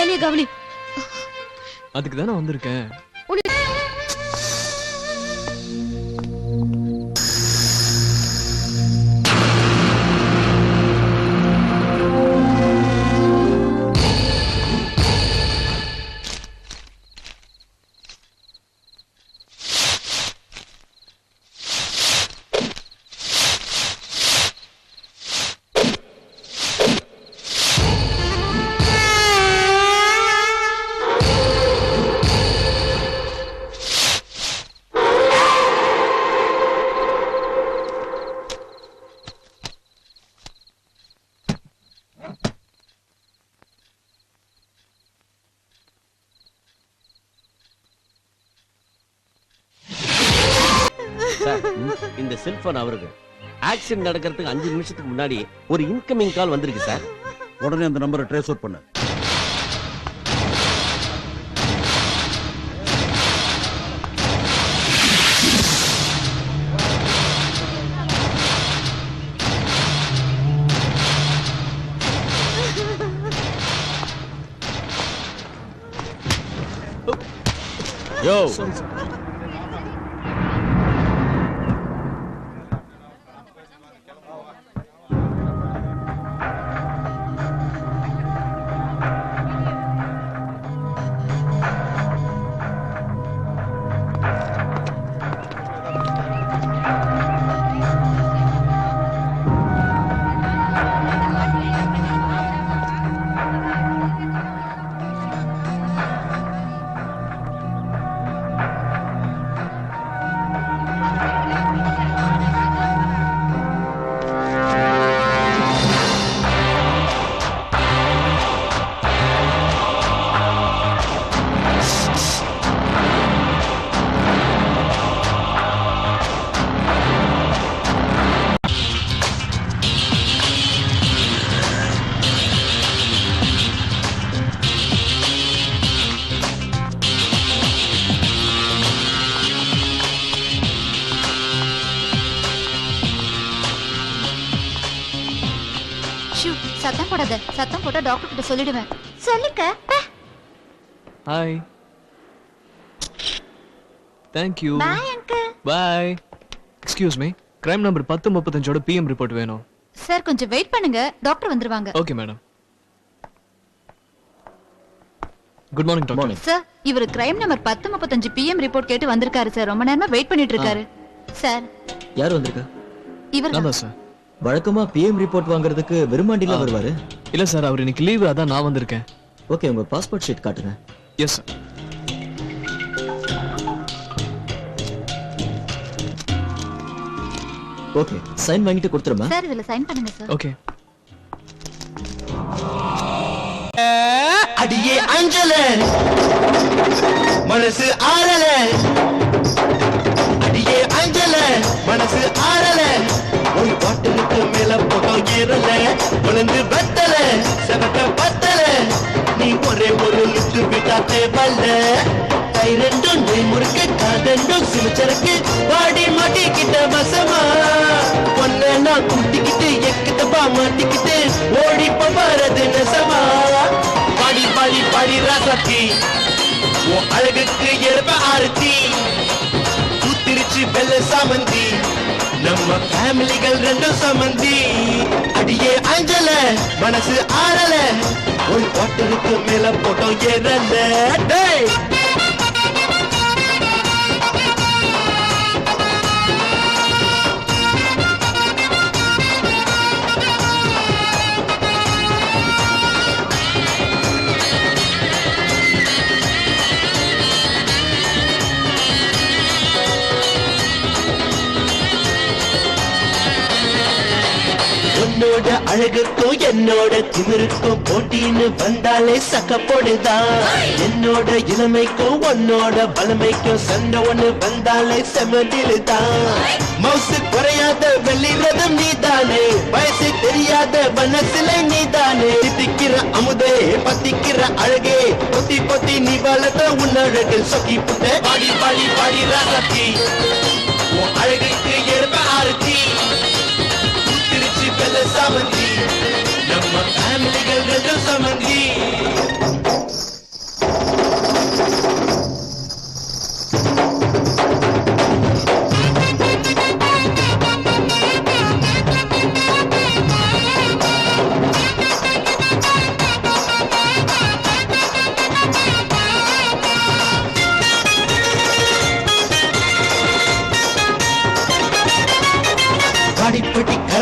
வேலையை கவனி. அதுக்கு தானே வந்திருக்கேன். இந்த செல்போன் அவருக்கு ஆக்சிடென்ட் நடக்கிறதுக்கு 5 நிமிஷத்துக்கு முன்னாடி ஒரு இன்கமிங் கால் வந்திருக்கு சார். உடனே அந்த நம்பரை ட்ரேஸ் அவுட் பண்ணு. யோ சத்தம் போடாத. சத்தம் போட்டா டாக்டர் கிட்ட சொல்லிடுவேன். சொல்லிக்க. Hi. Thank you. Bye uncle. Bye. Excuse me. Crime number 1035 ஓட பிஎம் ரிப்போர்ட் வேணும். சார் கொஞ்சம் வெயிட் பண்ணுங்க. டாக்டர் வந்துருவாங்க. Okay madam. Good morning doctor. Sir இவர் கிரைம் நம்பர் 1035 பிஎம் ரிப்போர்ட் கேட்டு வந்திருக்காரு சார். ரொம்ப நேரமா வெயிட் பண்ணிட்டு இருக்காரு. சார் யார் வந்திருக்கா? இவர் நான் தான் சார். வழக்கமா பிஎம் ரிப்போர்ட் வாங்குறதுக்கு வெறுமாண்டில வருவாரு. இல்ல சார், அவர் இன்னைக்கு லீவு, அதான் நான் வந்திருக்கேன். ஓகே, உங்க பாஸ்போர்ட் ஷீட் காட்டுங்க. S sir. ஓகே, சைன் வாங்கிட்டு கொடுத்துருமா? சார் இதுல சைன் பண்ணுங்க சார். ஓகே. அடியே அஞ்சல மனசு ஆறல, அடியே அஞ்சல மனசு ஆறல, ஒரு பாட்டிலுக்கு மேல போட்டோம் ஏறல, உணர்ந்து பத்தல செவட்ட பத்தல, நீ ஒரே ஒரு லுக்கு விட்டா தேவல்ல, கை ரெண்டும் நெய் முறுக்கு கால் ரெண்டும் சிமிச்சருக்கு வாடி மாட்டிக்கிட்ட வசமா, ஒன்ன நான் கூட்டிக்கிட்டு எக்கிட்டப்பா மாட்டிக்கிட்டு ஓடி போறது நெசமா, பாடி பாடி பாடி ராசாத்தி உன் அழகுக்கு ஏற்ப ஆரத்தி, தூத்திருச்சு வெள்ள சாமந்தி, நம்ம ஃபேமிலிகள் ரெண்டும் சமந்தி, அடியே அஞ்சல மனசு ஆறல, ஒரு பாட்டிலுக்கு மேல போட்டோம் ஏறல. டேய் உன்னோட அழகுக்கும் என்னோட திமிருக்கும் போட்டின்னு வந்தாலே சக்க போடுதான், என்னோட இளமைக்கும் உன்னோட பலமைக்கும் சண்டை ஒண்ணு வந்தாலே செமதிலுதான், மவுசு குறையாத வெள்ளி ரதம் நீதானே, வயசு தெரியாத மனசுல நீதானே, தித்திக்கிற அமுதே பத்திக்கிற அழகே, பொத்தி பொத்தி நீ வளர்த்த உன்னழகு சொக்கி புட்ட, பாடி பாடி பாடி ராசாத்தி உன் அழகுக்கு ஏற்ப ஆரத்தி, சமந்தி நம்ம ஃபேமிலிகள் ரெண்டும் சமந்தி.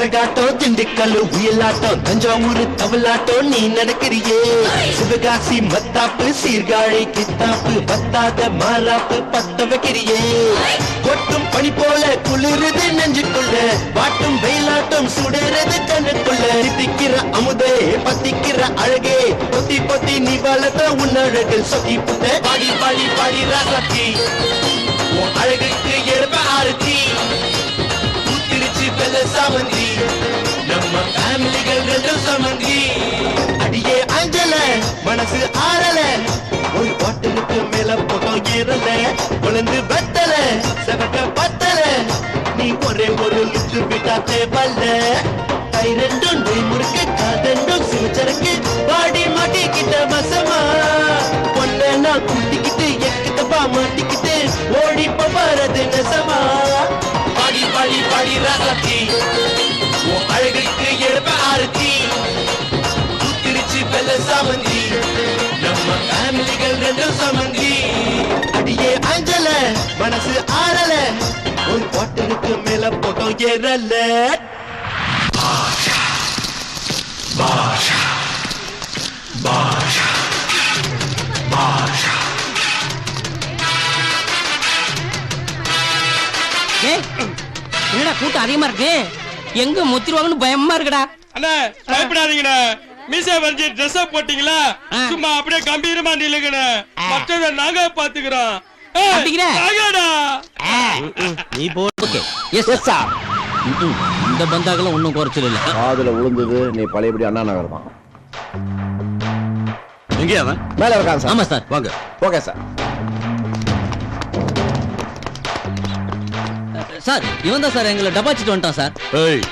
கரகாட்டம் திண்டுக்கல் உயலாட்டம் தஞ்சாவூர் தவளாட்டம் நீ நடக்கிறியே சிவகாசி மத்தாப்பு சீர்காழி கித்தாப்பு பத்தாத மாறாப்பு பத்த வைக்கிறியே கொட்டும் பனி போல குளிருது நெஞ்சுக்குள்ள வாட்டும் வெயிலாட்டம் சுடறது கண்ணுக்குள்ள தித்திக்கிற அமுதே பத்திக்கிற அழகே பொத்தி பொத்தி நீ வளர்த்த உன் அழகில் சொத்தி புத்த பாடி பாடி பாடி ராசாத்தி உன் அழகுக்கு எழுப்ப ஆரத்தி ஊத்திருச்சு வெள்ள சாமந்தி நம்ம ஃபேமிலிகள் ரெண்டும் சமந்தி அடியே அஞ்சல மனசு ஆறல ஒரு பாட்டிலுக்கு மேல பக்கம் ஏறல குழந்து வெத்தல செவக்க பத்தல நீ ஒரே ஒரு லிட்டர் விட்டா தேவல்ல கை ரெண்டும் நெய் முறுக்கு காதண்டும் சிவச்சரக்கு பாடி மாட்டிக்கிட்ட மசமா பொண்ண நான் கூட்டிக்கிட்டு எக்கிட்டப்பா மாட்டிக்கிட்டு ஓடி போறது நெசமா பாடி பாடி பாடி ராசாத்தி உன் அழகுக்கு எழுப்ப ஆரத்தி ஊத்திருச்சு வெள்ள சாமந்தி நம்ம ஃபேமிலிகள் ரெண்டும் சமந்தி அடியே அஞ்சல மனசு ஆறல ஒரு பாட்டிலுக்கு மேல பக்கம் ஏறல என்னடா கூட்டம் அதிகமா இருக்கு எங்க முத்திருவாங்கன்னு பயமா இருக்குடா. அண்ணா பயப்படாதீங்கண்ணா. மீசா வரைஞ்சி ட்ரெஸ் அப் போட்டீங்களா? சும்மா அப்படியே கம்பீரமா நில்லுங்கண்ணா. மற்றத நாங்க பாத்துக்கிறோம். நீ போ. Okay yes yes sir. இந்த பந்தாக்களும் ஒன்றும் குறைச்சல் இல்லை. காதுல விழுந்தது நீ பழையபடி அண்ணா நகர் தான். எங்கே அவன்? மேல இருக்கான் சார். ஆமா சார். வாங்க. Okay sir. சார் இவன் தான் சார் எங்களை டபாச்சிட்டு வந்துட்டான் சார். ஏய்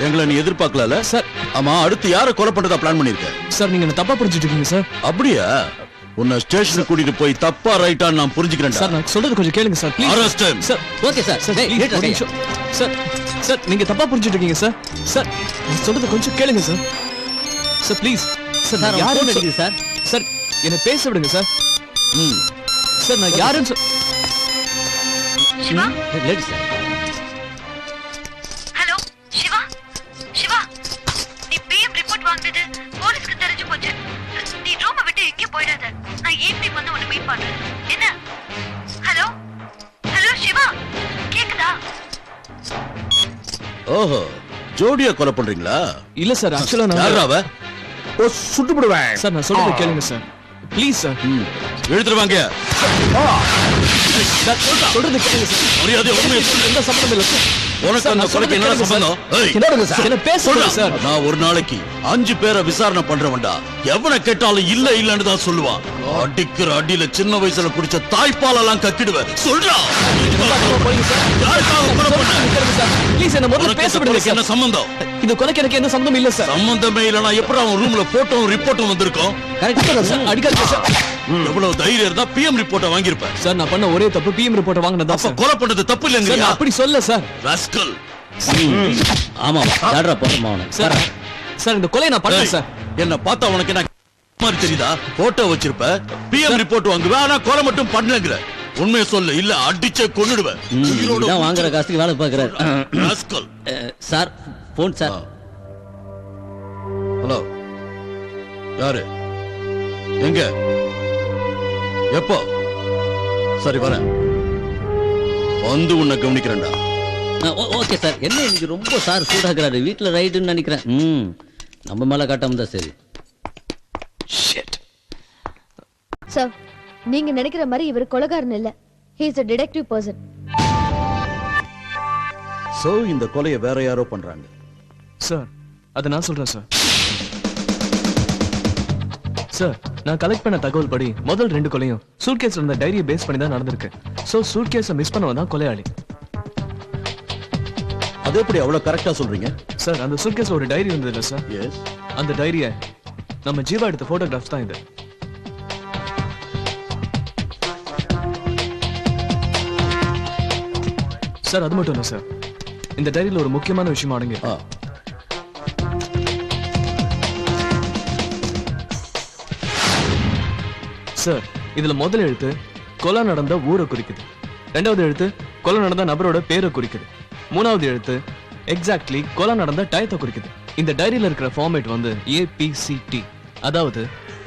எங்களை நீ எதிர்பார்க்கல சார். ஆமா அடுத்து யாரை கொலை பண்றதா பிளான் பண்ணிருக்க? சார் நீங்க என்ன தப்பா புரிஞ்சுட்டு இருக்கீங்க சார். அப்படியா? உன்னை ஸ்டேஷனுக்கு கூட்டிட்டு போய் தப்பா ரைட்டான்னு நான் புரிஞ்சுக்கிறேன் சார். நான் சொல்றது கொஞ்சம் கேளுங்க sir please. Arrest him. Sir okay sir. Sir please ஒரு நிமிஷம். சார் சார் நீங்க தப்பா புரிஞ்சுட்டு இருக்கீங்க சார். சார் நான் சொல்றது கொஞ்சம் கேளுங்க sir. Sir please. Sir sir நான் யாரும் யாருன்னு நினைக்குது சார். சார் என்ன பேச விடுங்க சார். சார் நான் யாருன்னு Shiva lady sir. Hello Shiva Shiva நீ பிஎம் ரிப்போர்ட் வாங்குனது போலீஸ்க்கு தெரிஞ்சு போச்சு. நீ ரூமை விட்டு எங்கேயும் போயிடாத. நான் ஈவினிங் வந்து உன்னை மீட் பண்றேன். என்ன? ஹலோ ஹலோ சிவா கேக்குதா? ஓஹோ ஜோடியா கொலை பண்றீங்களா? இல்ல சார் ஆக்சுவலா நான் யாரா அவ? ஓ சுட்டு போடுவேன். சார் நான் சொல்றது கேளுங்க சார் ப்ளீஸ் சார். எழுத்துருவாங்க. சொல்றது கேளுங்க சார். மரியாதை உண்மையை சொல்லு. எந்த சம்பந்தம் இல்ல சார். உனக்கு அந்த கொலைக்கு என்ன சம்பந்தம்? என்ன பேச சொல்லுங்க சார். நான் ஒரு நாளைக்கு 5 பேரை விசாரணை பண்றவன்டா. எவனை கேட்டாலும் இல்ல இல்லன்னு தான் சொல்லுவான். அடிக்கிற அடியில சின்ன வயசுல குடிச்ச தாய்ப்பால் எல்லாம் கக்கிடுவேன். சொல்றா யாருக்காக கொலை பண்ண? ப்ளீஸ் என்ன முதல்ல பேச விடுங்க சார். என்ன சம்பந்தம்? இந்த கொலைக்கு எனக்கு எந்த சம்பந்தம் இல்ல சார். சம்பந்தமே இல்லனா எப்படி அவன் ரூம்ல போட்டோம் ரிப்போர்ட்டும் வந்திருக்கும்? கரெக்ட்டா சார். அடிக்காதீங்க சார். எவ்வளவு தைரியம் இருந்தா பிஎம் ரிப்போர்ட்ட வாங்கியிருப்பேன். சார் நான் பண்ண ஒரே தப்பு பிஎம் ரிப்போர்ட் வாங்குனதா அப்ப சார். கொலை பண்ணது தப்பு சார் இல்லைங்க. நான் அப்படி சொல்ல சார். ராஸ்கல். ஆமா தாட்ரா போறமா அவன. சார் சார் இந்த கொலையை நான் பண்ணல சார். என்ன பார்த்தா உனக்கு என்ன மாதிரி தெரியுதா? போட்டோ வச்சிருப்ப பிஎம் ரிப்போர்ட் வாங்குவேன் ஆனா கொலை மட்டும் பண்ணலங்கற. உண்மையை சொல்லு இல்ல அடிச்சே கொன்னுடுவேன். இதான் வாங்குற காசுக்கு வேலை பார்க்கறாரு. Rascal. Sir phone sir. Hello யாரு? எங்க? எப்போ? சரி வரேன். வந்து உன்னை கவனிக்கிறேன்டா. Okay sir. என்ன இன்னைக்கு ரொம்ப சார் சூடாக்குறாரு. வீட்டுல ரைடுன்னு நினைக்கிறேன். நம்ம மேல காட்டாம தான் சரி. சார் நீங்க நினைக்கிற மாதிரி இவர் கொலைகாரன் இல்ல. he is a detective person. So இந்த கொலையை வேற யாரோ பண்றாங்க. சார் அத நான் சொல்றேன் சார். சார் நான் கலெக்ட் பண்ண தகவல் படி முதல் 2 கொலையும் சூட்கேஸ்ல இருந்த டைரியை பேஸ் பண்ணி தான் நடந்திருக்கு. சோ சூட்கேஸை மிஸ் பண்ணவன் தான் கொலையாளி. அது எப்படி அவ்வளவு கரெக்டா சொல்றீங்க? சார் அந்த சூட்கேஸ்ல ஒரு டைரி இருந்தது இல்ல சார். எஸ். அந்த டைரியை நம்ம ஜீவா எடுத்த போட்டோகிராஃப்ஸ் தான் இது. சார் அது மட்டும் இல்ல சார். இந்த டைரியில ஒரு முக்கியமான விஷயம் அடங்கி சார். இதுல முதல் எழுத்து கொலை நடந்த ஊரை குறிக்குது. 2வது எழுத்து கொலை நடந்த நபரோட பேரை குறிக்குது. 3வது எழுத்து எக்ஸாக்ட்லி கொலை நடந்த டயத்தை குறிக்குது. இந்த டைரியில இருக்கிற ஃபார்மேட் வந்து APCT. அதாவது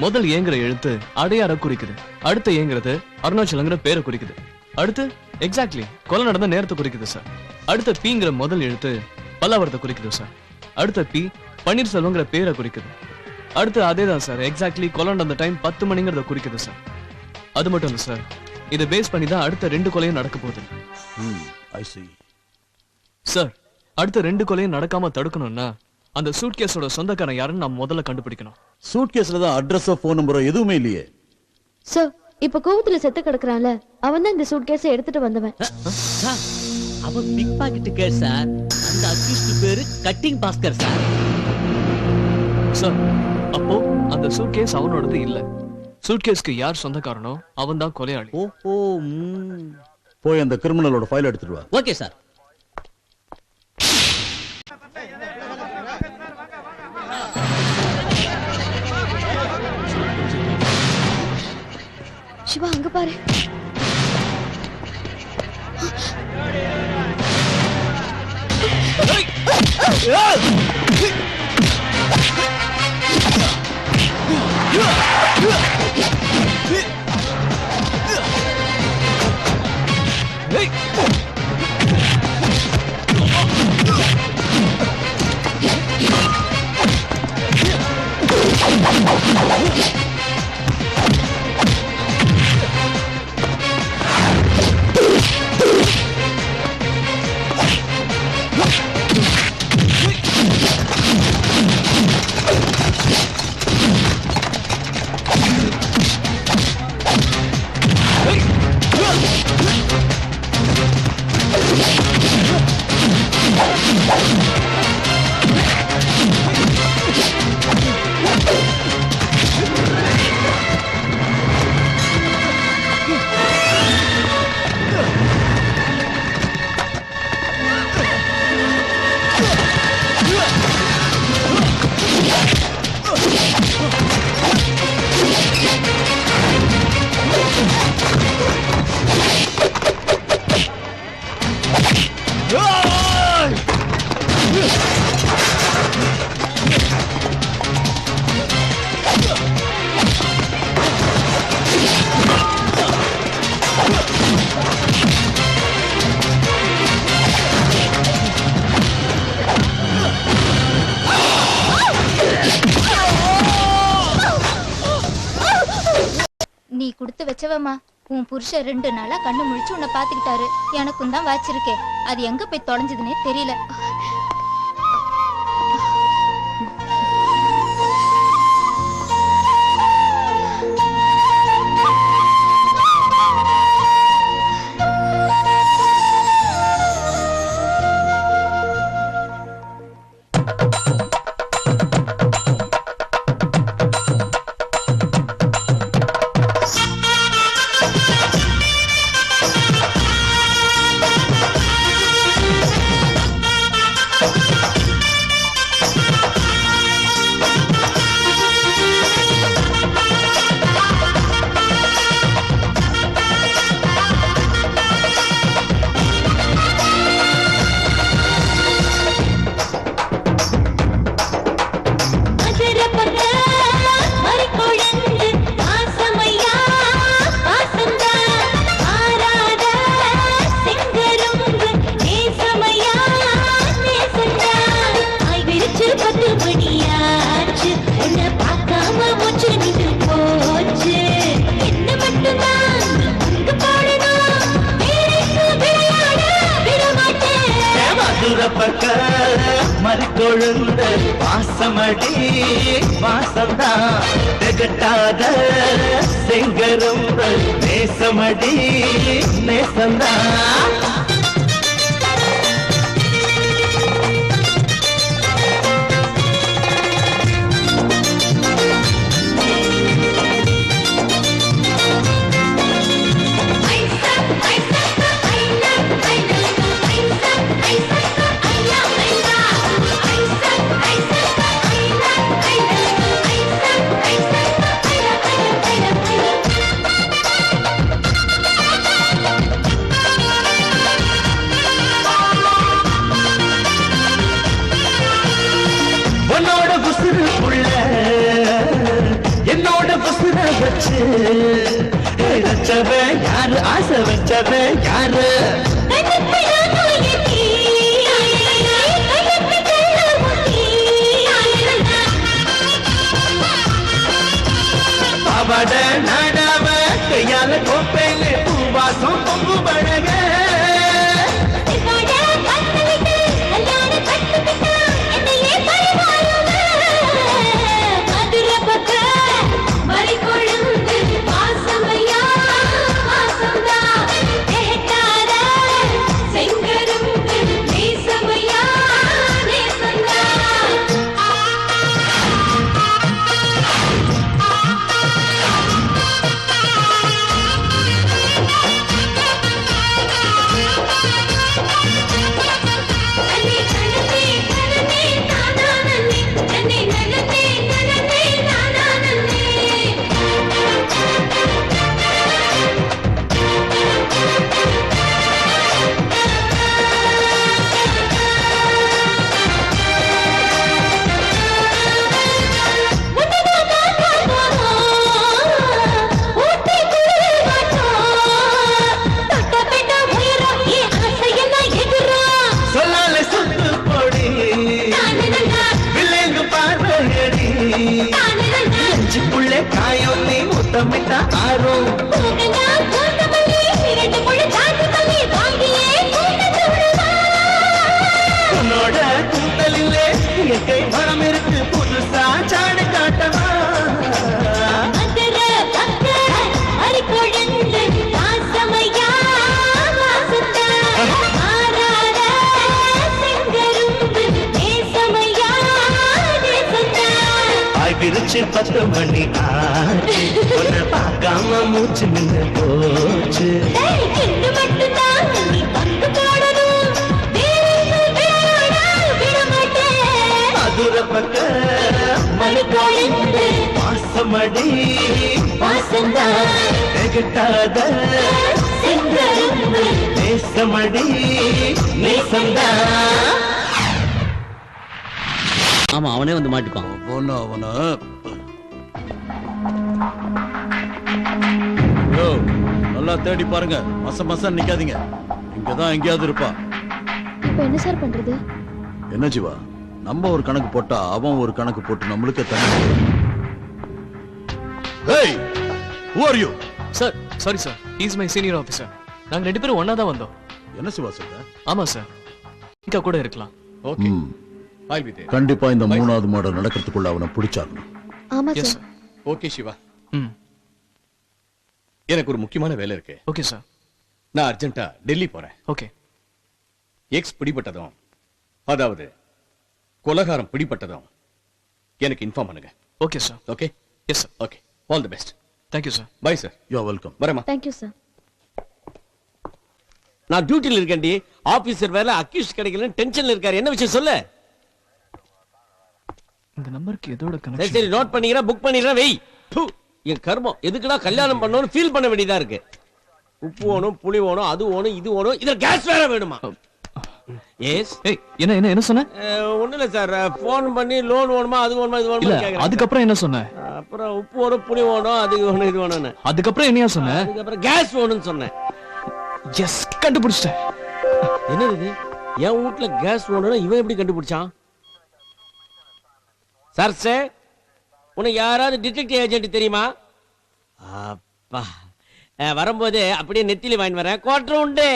முதல் ஏங்குற எழுத்து அடையார குறிக்குது, அடுத்து ஏங்குறது அருணாச்சலங்கிற பேரை குறிக்குது, அடுத்து எக்ஸாக்ட்லி கொலை நடந்த நேரத்தை குறிக்குது சார். அடுத்த Pங்கிற முதல் எழுத்து பல்லாவரத்தை குறிக்குது சார். அடுத்த P பன்னீர்செல்வங்கிற பேரை குறிக்குது. அடுத்து அதேதான் சார், எக்ஸாக்ட்லி கொலை நடந்த டைம் 10 மணிங்கிறத குறிக்குது சார். அது மட்டும் இல்ல சார், இதை பேஸ் பண்ணி தான் அடுத்த 2 கொலையும் நடக்க போகுது. சார், அடுத்த 2 கொலையும் நடக்காம தடுக்கணும்னா அந்த சூட்கேஸோட சொந்தக்காரன் யாருன்னு நாம் முதல்ல கண்டுபிடிக்கணும். சூட்கேஸ்ல தான் அட்ரஸோ ஃபோன் நம்பரோ எதுவுமே இல்லையே. சார், இப்ப கோவத்துல செத்து கிடக்குறான்ல, அவன் தான் இந்த சூட்கேஸை எடுத்துட்டு வந்தவன். அவன் பிக் பாக்கெட் கேஸ் சார். அந்த அக்யூஸ்ட் பேரு கட்டிங் பாஸ்கர் சார். சார், அப்போ அந்த சூட்கேஸ் அவனோடது இல்ல. சூட்கேஸ்க்கு யார் சொந்தக்காரனோ அவன் தான் கொலையாளி. ஓஹோ. போய் அந்த கிரிமினலோட ஃபைல் எடுத்துட்டு வா. Okay sir. சிவா, அங்க பாரு. நீ கொடுத்து வச்சவம்மா. உன் புருஷன் 2 நாளா கண்ணு முழிச்சு உன்னை பாத்துக்கிட்டாரு. எனக்கும் தான் வாச்சிருக்கேன். அது எங்க போய் தொலைஞ்சதுன்னே தெரியல. மறிக்கொழுந்த வாசமடி வாசந்தா திகட்டாத செங்கரும் நேசமடி நேசந்தா. ரச்சவன் யாரு ஆசை வச்சவன் யாரு பாவாட நாடாவ கையால கோப்பையில பூவாசம் பொங்கு பழக காயம் நீ முத்தமிட்டா ஆறும் உன்னோட கூந்தலிலே இயற்கை மரம் இருக்கு புதுசா சாடு காட்டவா விரிச்சு 10 மணி ஆச்சு உன்னை பார்க்காம மூச்சு நின்று போச்சு அதுர பக்க மணி கோயிந்து வாசமடி வாசந்தா திகட்டாத நேசமடி நேசந்தா ஆமா அவனே வந்து மாட்டிப்பான் அவன நல்லா தேடி பாருங்க மசம் நிக்காதீங்க இங்கதான் எங்கேயாவது இருப்பா இப்ப என்ன சார் பண்றது என்ன ஜீவா நம்ம ஒரு கணக்கு போட்டா அவன் ஒரு கணக்கு போட்டு நம்மளுக்கு தண்ணி Hey, who are you? Sir sorry sir is my senior officer நாங்க 2 பேரும் ஒண்ணா தான் வந்தோம் என்ன சிவா சொல்ற ஆமா சார் இங்க கூட இருக்கலாம் ஓகே கண்டிப்பா இந்த 3வது மாடல் நடக்கிறதுக்குள்ள அவனை பிடிச்சாகணும் ஆமா yes sir sir okay Shiva ம் எனக்கு ஒரு முக்கியமான வேலை இருக்கு ஓகே சார் நான் அர்ஜென்ட்டா டெல்லி போறேன் ஓகே எக்ஸ் பிடிபட்டதும் அதாவது கொலகாரம் பிடிபட்டதும் எனக்கு இன்ஃபார்ம் பண்ணுங்க okay sir okay yes sir okay all the best thank you sir bye sir you are welcome வரேம்மா தேங்க்யூ சார் நான் டியூட்டில இருக்கேன்டி ஆபீசர் வேலை அக்யூஸ் கிடைக்கலன்னு டென்ஷன்ல இருக்காரு என்ன விஷயம் சொல்லு இந்த நம்பருக்கு எதோட சரி கனெக்ஷன் சரி நோட் பண்ணிக்கிறேன் புக் பண்ணிக்கிறேன் வெய் ப்பு, என் கர்மம் எதுக்குடா கல்யாணம் பண்ணணும்னு ஃபீல் பண்ண வேண்டியதா இருக்கு உப்பு வேணும் புளி வேணும் அது வேணும் இது வேணும் இதுல கேஸ் வேற வேணுமா எஸ் ஏய் என்ன சொன்ன ஒண்ணும் இல்ல சார் போன் பண்ணி லோன் வேணுமா அது வேணுமா இது இல்ல வேணுமா கேக்குறேன் அதுக்கப்புறம் என்ன சொன்ன அப்புறம் உப்பு வேணும் புளி வேணும் அது வேணும் இது வேணும்னு அதுக்கப்புறம் என்னையா சொன்ன அதுக்கப்புறம் கேஸ் வேணும்னு சொன்னேன் எஸ் கண்டுபிடிச்சிட்டேன் என்னது இது என் வீட்ல கேஸ் வேணும்னா இவன் எப்படி கண்டுபிடிச்சான் சார் சார் உனக்கு யாராவது டிடெக்டிவ் ஏஜென்ட் தெரியுமா அப்பா வரும்போது அப்படியே நெத்திலி வாங்கி வரேன் குவார்டர் உண்டு